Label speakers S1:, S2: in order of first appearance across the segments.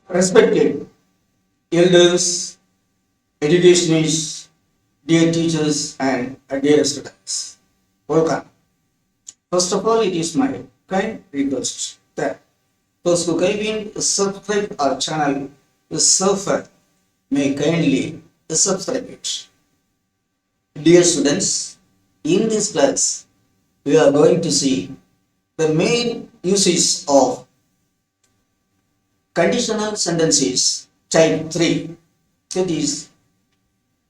S1: Respected elders, educationists, dear teachers, and dear students, welcome. First of all, it is my kind request that those who kindly subscribe our channel so far may kindly subscribe it. Dear students, in this class, we are going to see the main uses of conditional sentences type 3. That is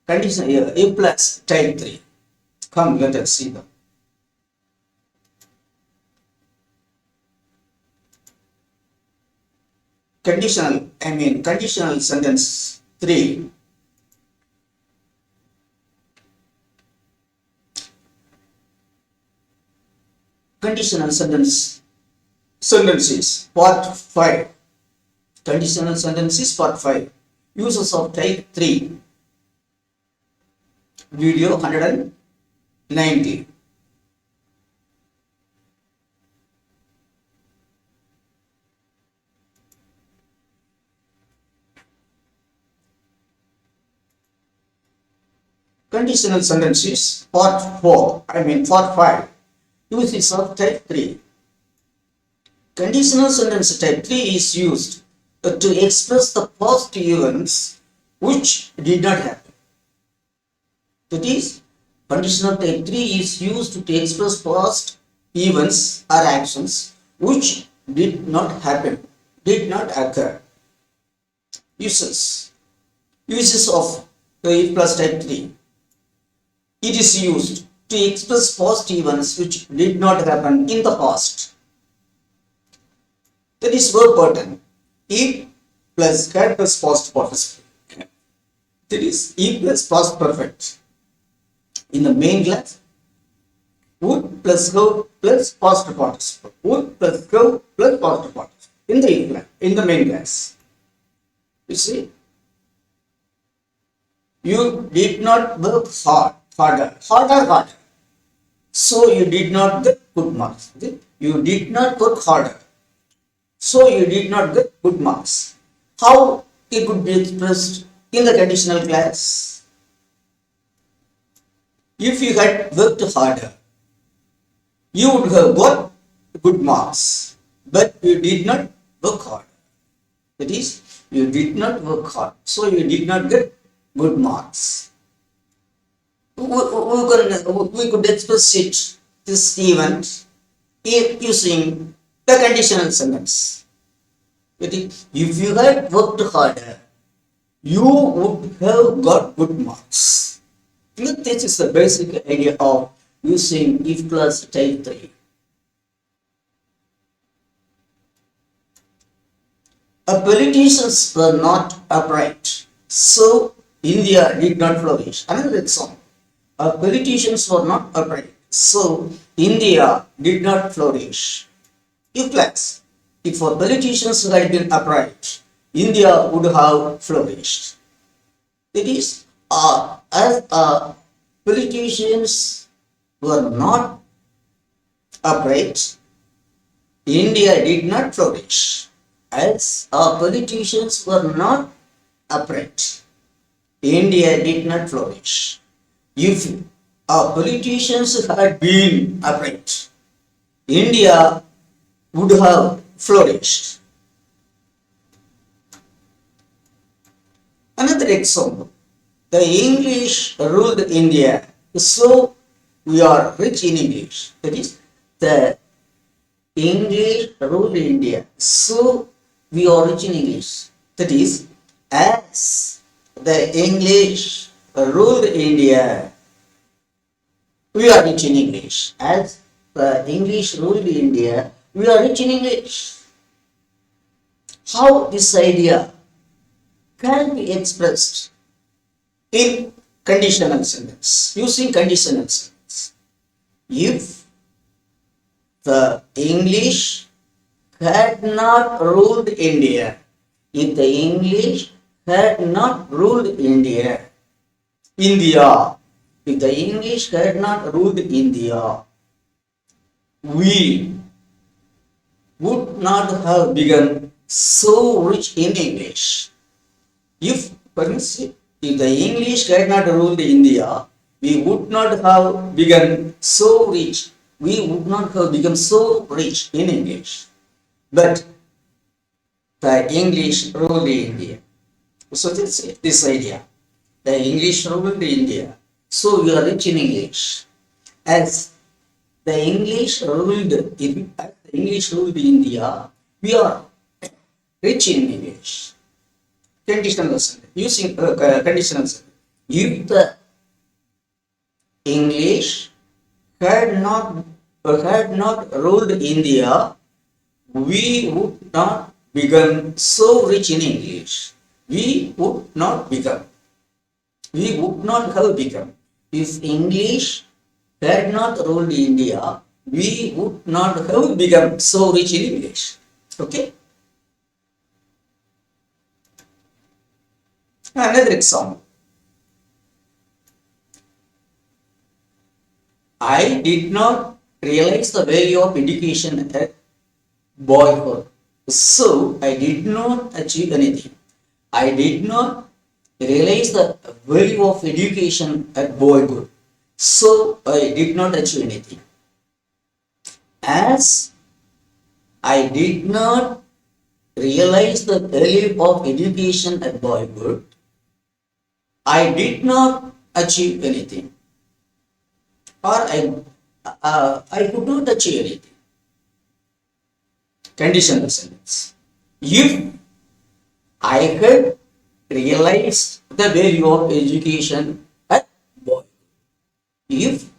S1: conditional A plus type 3. Come, let us see them. Conditional sentence 3. Conditional sentences part 5. Conditional sentences part 5. Uses of type 3. Video 190. Conditional sentences part 4. Part 5. Uses of type 3. Conditional sentence type 3 is used to express the past events which did not happen. That is, conditional type 3 is used to express past events or actions which did not happen, did not occur. Uses of the if plus type 3. It is used to express past events which did not happen in the past. That is verb pattern. If plus had plus past participle. That is if plus past perfect. In the main class, would plus go plus past participle. Would plus go plus past participle. In the main class. You see, you did not work harder. So you did not get good marks. You did not work harder. So you did not get good marks. How it could be expressed in the conditional class? If you had worked harder, you would have got good marks. But you did not work hard. That is, you did not work hard. So you did not get good marks. We could express this event using the conditional sentence. If you had worked harder, you would have got good marks. This is the basic idea of using if plus type 3. Politicians were not upright, so India did not flourish. Another example. Politicians were not upright, so India did not flourish. If plus, if our politicians had been upright, India would have flourished. That is, as politicians were not upright, India did not flourish. As politicians were not upright, India did not flourish. If our politicians had been upright, India would have flourished. Another example, the English ruled India, so we are rich in English. That is, the English ruled India, so we are rich in English. That is, as the English ruled India, we are rich in English. As the English ruled India, we are rich in English. How this idea can be expressed in conditional sentence, using conditional sentence. If the English had not ruled India, if the English had not ruled India, if the English had not ruled India, we would not have begun so rich in English. If, if the English had not ruled India, we would not have become so rich. We would not have become so rich in English. But the English ruled India. So this idea. The English ruled India. So we are rich in English. As the English ruled India, we are rich in English. Conditional sentence. Using conditional sentence. If the English had not ruled India, we would not become so rich in English. We would not become. We would not have become. If English had not ruled India, we would not have become so rich in English. Okay? Another example. I did not realize the value of education at boyhood. So I did not achieve anything. I did not realize the value of education at boyhood. So I did not achieve anything. As I did not realize the value of education at boyhood, I did not achieve anything. Or I could not achieve anything. Conditional sentence. If I had realized the value of education at boyhood, if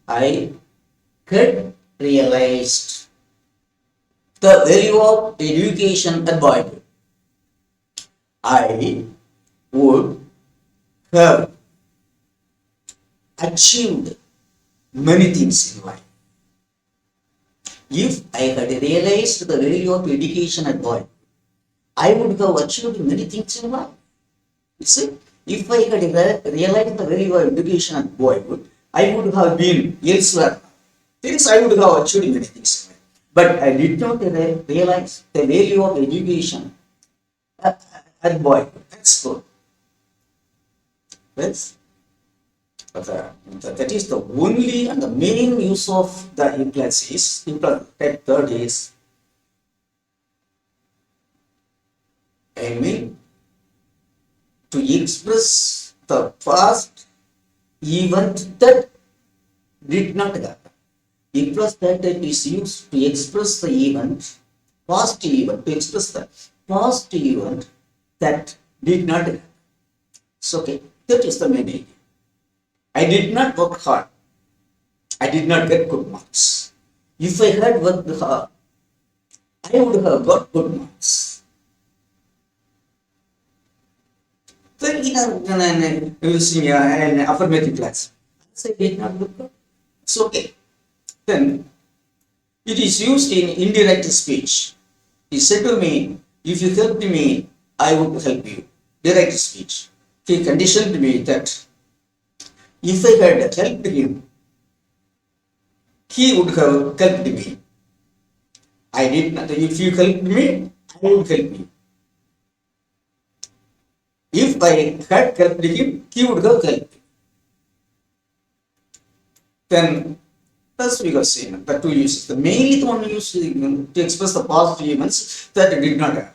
S1: I had realized the value of education at boyhood, I would have achieved many things in life. If I had realized the value of education at boyhood, I would have achieved many things in life. You see, if I had realized the value of education at boyhood, I would have been elsewhere. Things I would have achieved many things in life. But I did not realize the value of education at boyhood. That's good. Yes. But that is the only and the main use of the implicit. Third is, I mean, to express the past event that did not happen. Implies that it is used to express the event, past event, to express the past event that did not happen. So, okay, that is the main idea. I did not work hard. I did not get good marks. If I had worked hard, I would have got good marks. Then using an affirmative class, I did not work hard. It's okay. Then it is used in indirect speech. He said to me, if you helped me, I would help you. Direct speech. He conditioned me that if I had helped him, he would have helped me. I did not. If you helped me, I would help you. If I had helped him, he would have helped me. Then, thus we have seen the two uses. The mainly the one used to express the past events that did not happen.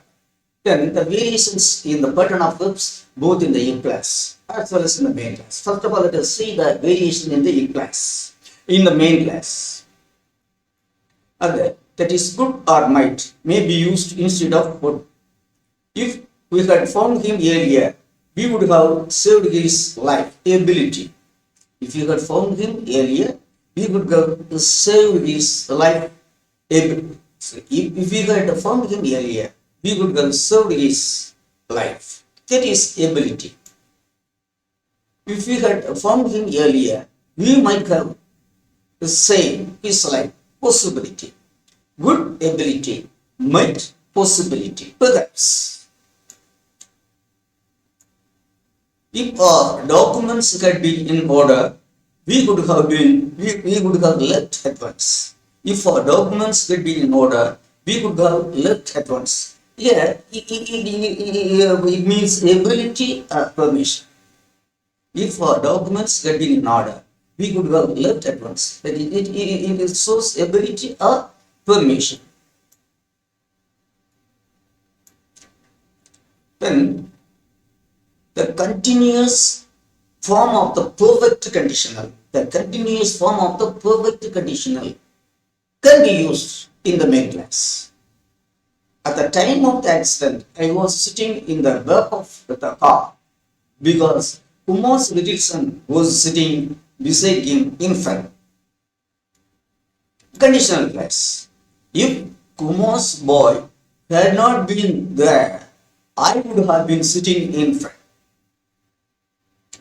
S1: Then the variations in the pattern of verbs both in the implies as well as in the main class. First of all, let us see the variation in the implies in the main class. Other, that is good or might may be used instead of would. If we had found him earlier, we would have saved his life ability. If you had found him earlier, we would have saved his life ability. If we had found him earlier, we would have saved his life. That is ability. If we had found him earlier, we might have saved his life. Possibility. Good ability. Might. Possibility. Perhaps. If our documents had been in order, we would have left at once. If our documents had been in order, we would have left at once. Yeah, it means ability or permission. If our documents had been in order, we could have left at once. But it shows ability or permission. Then the continuous form of the perfect conditional, the continuous form of the perfect conditional can be used in the main class. At the time of the accident, I was sitting in the back of the car because Kumar's little son was sitting beside him in front. Conditional class. If Kumar's boy had not been there, I would have been sitting in front.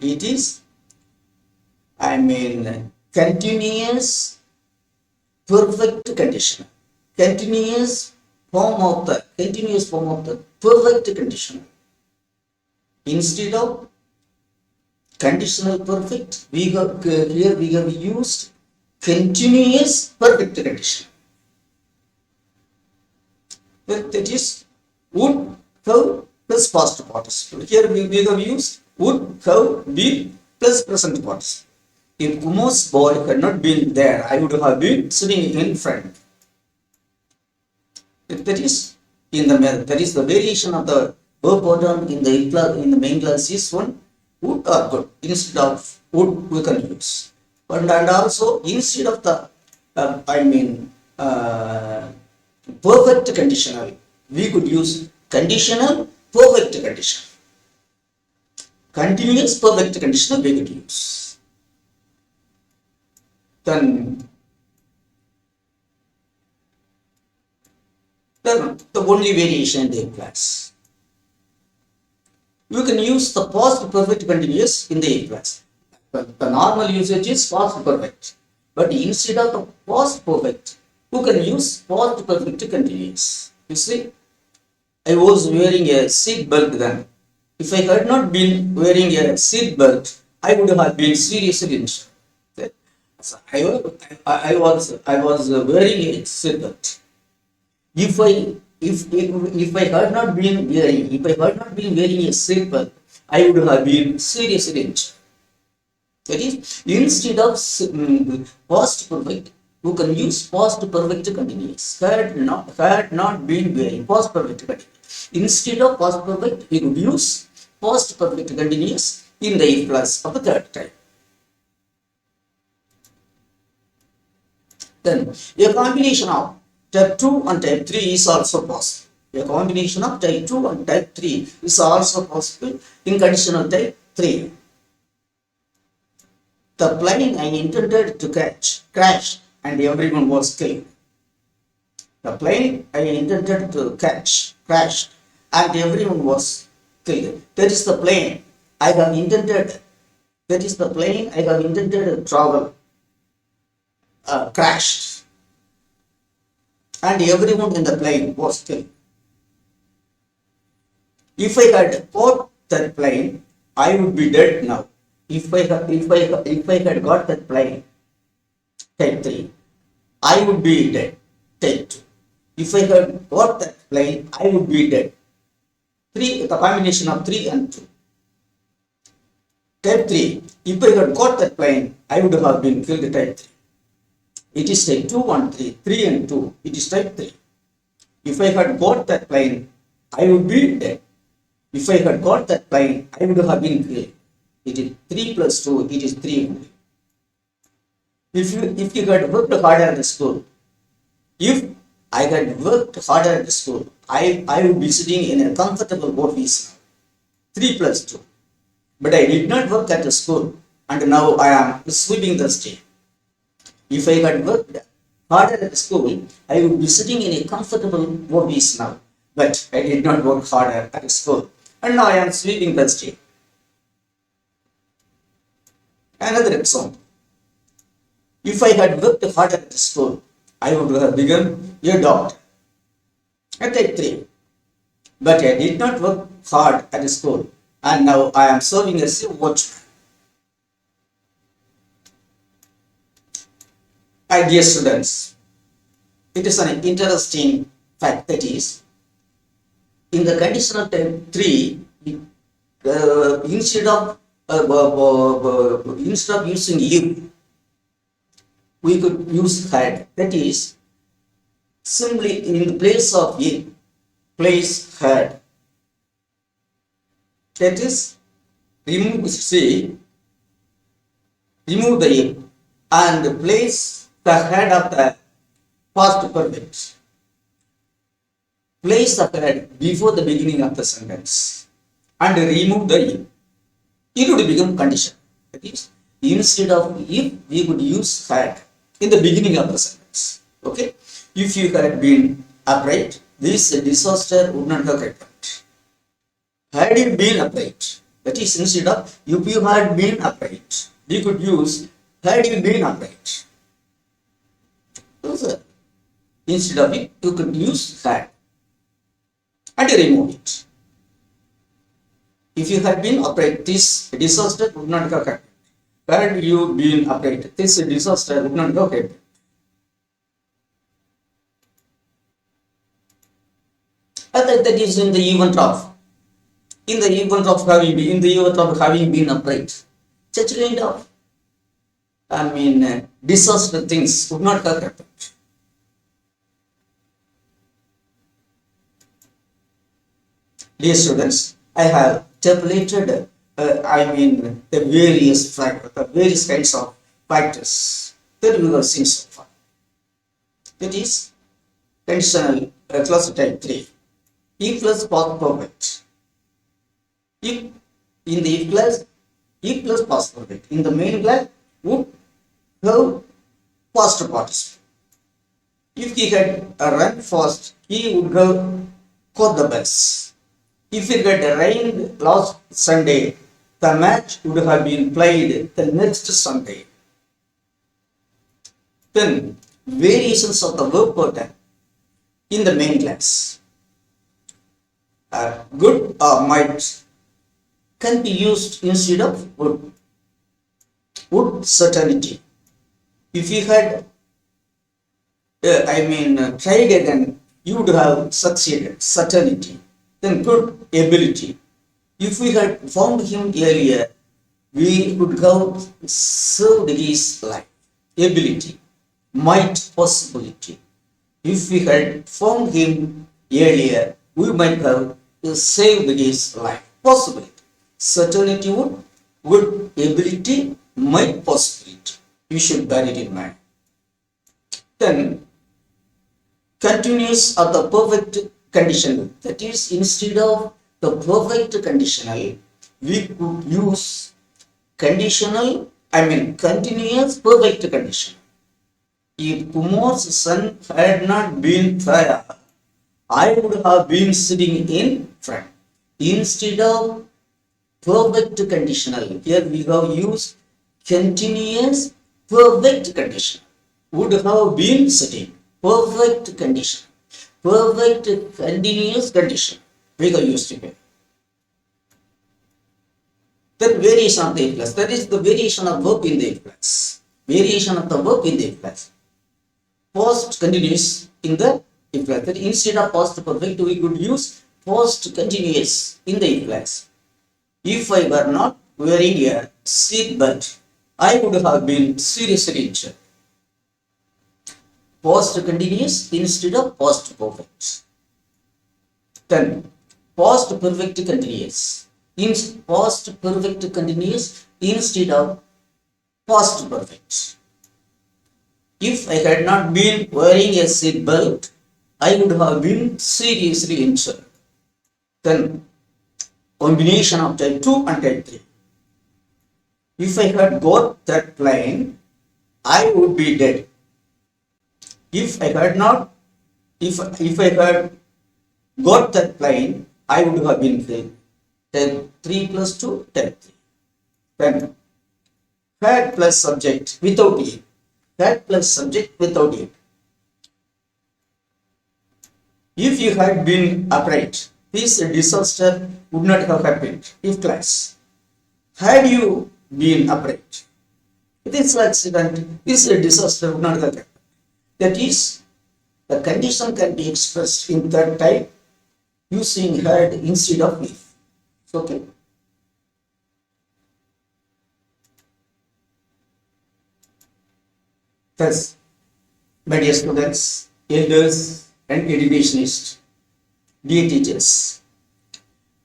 S1: It is, continuous perfect conditional. Continuous form of the perfect conditional. Instead of conditional perfect, here we have used continuous perfect condition. That is would, have plus past participle. Here we have used would, have, be plus present participle. If Kumar's boy had not been there, I would have been sitting in front. That is the variation of the verb pattern in the main class is one would or could. Instead of would we can use. And also instead of the perfect conditional, we could use conditional perfect conditional. Continuous perfect conditional we could use. Then the only variation in the class. We can use the past perfect continuous in the class. The normal usage is past perfect. But instead of the past perfect, we can use past perfect continuous. You see, I was wearing a seat belt then. If I had not been wearing a seat belt, I would have been seriously injured. So I was wearing a seat belt. If I had not been wearing a seat belt, I would have been seriously injured. That is, instead of past perfect, we can use past perfect continuous. Had not been wearing past perfect continuous. Instead of past perfect, we could use past perfect continuous in the if class of the third type. Then a combination of type 2 and type 3 is also possible. A combination of type 2 and type 3 is also possible in conditional type 3. The plane I intended to catch crashed and everyone was killed. The plane I intended to catch crashed and everyone was killed. That is the plane I have intended. That is the plane I have intended to travel crashed and everyone in the plane was killed. If I had caught that plane, I would be dead now. If I had got that plane, type 3, I would be dead. Type 2. If I had got that plane, I would be dead. 3, the combination of 3 and 2. Type 3, if I had got that plane, I would have been killed. Type 3. It is type 2 and 3. 3 and 2. It is type 3. If I had got that plane, I would be dead. If I had got that plane, I would have been killed. It is 3 plus 2, it is 3 only. If you had worked harder at the school, if I had worked harder at the school, I would be sitting in a comfortable office now. 3 plus 2. But I did not work at the school and now I am sweeping the street. If I had worked harder at the school, I would be sitting in a comfortable office now. But I did not work harder at the school and now I am sweeping the street. Another example. If I had worked harder at the school, I would have become a doctor. At type 3. But I did not work hard at the school and now I am serving as a watchman. My dear students, it is an interesting fact that is, In the conditional type 3, instead of using if, we could use had. That is, simply in the place of if, place had. That is, remove the if and place the head of the past perfect. Place the head before the beginning of the sentence and remove the if. It would become condition. That is, instead of if, we could use had in the beginning of the sentence. Okay? If you had been upright, this disaster would not have happened. Had you been upright, that is, instead of if you had been upright, we could use had you been upright. So, instead of it, you could use had and remove it. If you had been upright, this disaster would not have happened. Had you been upright, this disaster would not have happened. That is in the event of. In the event of having been upright, such kind of disaster things would not have happened. Dear students, I have tabulated the various factors, the various kinds of factors that we have seen so far. That is conditional clause type 3. If plus past perfect. If in the if plus past perfect. In the main class would have past participle. If he had run fast, he would have caught the bus. If it had rained last Sunday, the match would have been played the next Sunday. Then, variations of the verb pattern in the main class. Good or might can be used instead of would. Would certainty. If you had, tried again, you would have succeeded. Certainty. Then good ability. If we had found him earlier, we would have served his life. Ability. Might, possibility. If we had found him earlier, we might have saved his life. Possibility. Certainty would ability, might, possibility. You should bear it in mind. Then, continuous or the perfect conditional. That is, instead of the perfect conditional, we could use continuous perfect conditional. If Kumar's son had not been there, I would have been sitting in front. Instead of perfect conditional, here we have used continuous perfect conditional. Would have been sitting. Perfect condition. Perfect continuous condition. We have used it here. Then variation of the if class. That is the variation of verb in the if class. Variation of the verb in the if class. Past continuous in the if class. That instead of past perfect, we could use past continuous in the if class. If I were not wearing a seat belt, I would have been seriously injured. Past continuous instead of past perfect. Then past perfect continuous. Past perfect continuous instead of past perfect. If I had not been wearing a seat belt, I would have been seriously injured. Then combination of type 2 and type 3. If I had got that plane, I would be dead. If I had got that plane, I would have been killed. Then 3 plus 2, 10. Then had plus subject without it. Had plus subject without it. If you had been upright, this disaster would not have happened. If class. Had you been upright, this accident, this disaster would not have happened. That is, the condition can be expressed in that type using had instead of if. Okay. Thus, my dear students, elders, and educationists, dear teachers,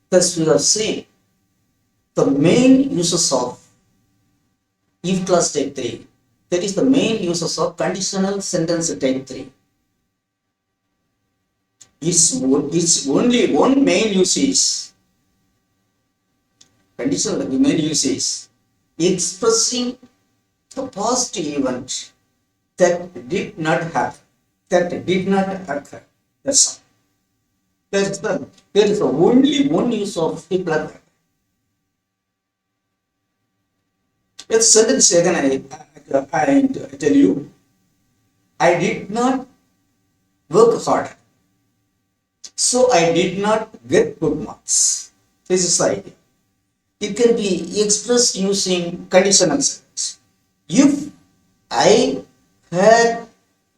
S1: thus we have seen the main uses of if clause type 3. That is the main uses of conditional sentence type 3. Its only one main use is conditional main use is expressing the past event that did not happen, that did not occur. That's all. There is the only one use of if like that. Let's sentence again. I tell you, I did not work hard, so I did not get good marks. This is the idea. It can be expressed using conditional sentence. If I had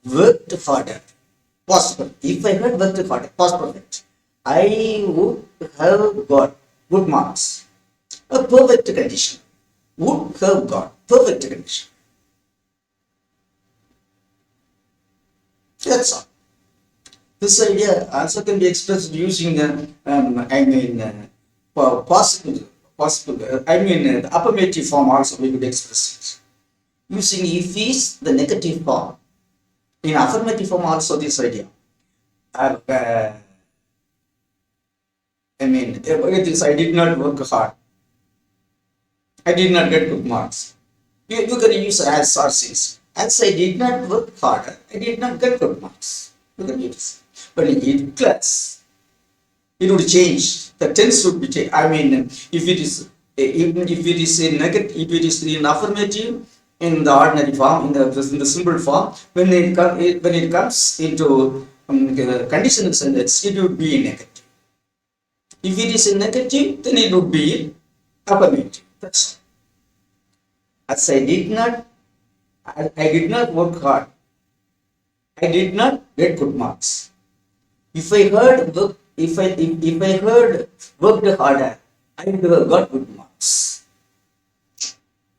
S1: worked harder, past perfect. If I had worked harder, past perfect, I would have got good marks. A perfect condition. Would have got perfect condition. That's all. This idea also can be expressed using possible. The affirmative form also we could express it. Using if is the negative form. In affirmative form also this idea. It is I did not work hard. I did not get good marks. You can use as or since. As I did not work harder, I did not get good marks. You can use. But in class, it would change. The tense would be changed. If it is even if it is a negative, if it is in affirmative, in the ordinary form, in the simple form, when it comes into conditional sentence, it would be negative. If it is a negative, then it would be affirmative. That's all. As I did not work hard. I did not get good marks. If I heard work, if I heard worked harder, I would have got good marks.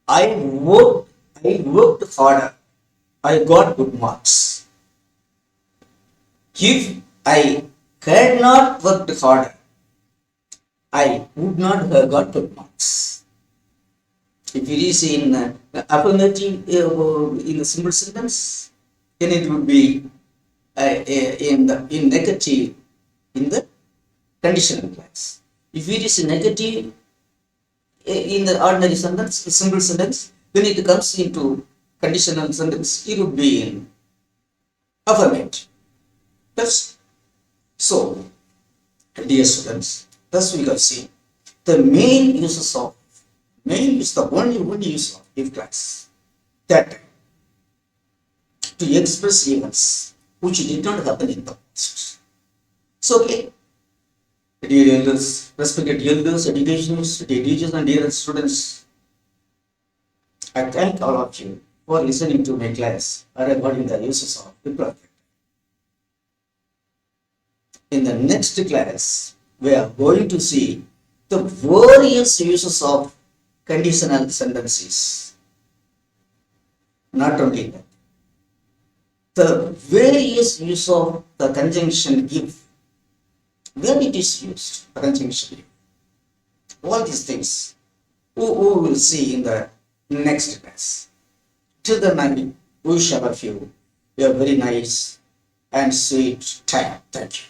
S1: I worked harder. I got good marks. If I had not worked harder, I would not have got good marks. If it is in affirmative in the simple sentence, then it would be in negative in the conditional clause. If it is negative in the ordinary sentence, simple sentence, when it comes into conditional sentence, it would be in affirmative. That's so, dear students. Thus we have seen the main uses of main is the only use of if clause that to express events which did not happen in the past. So, okay, dear elders, respected elders, educationists, dear teachers, and dear students, I thank all of you for listening to my class regarding the uses of if clause. In the next class, we are going to see the various uses of conditional sentences. Not only that, the various use of the conjunction if, when it is used, the conjunction if. All these things we will see in the next class. Till then, I wish all of you a very nice and sweet time. Thank you.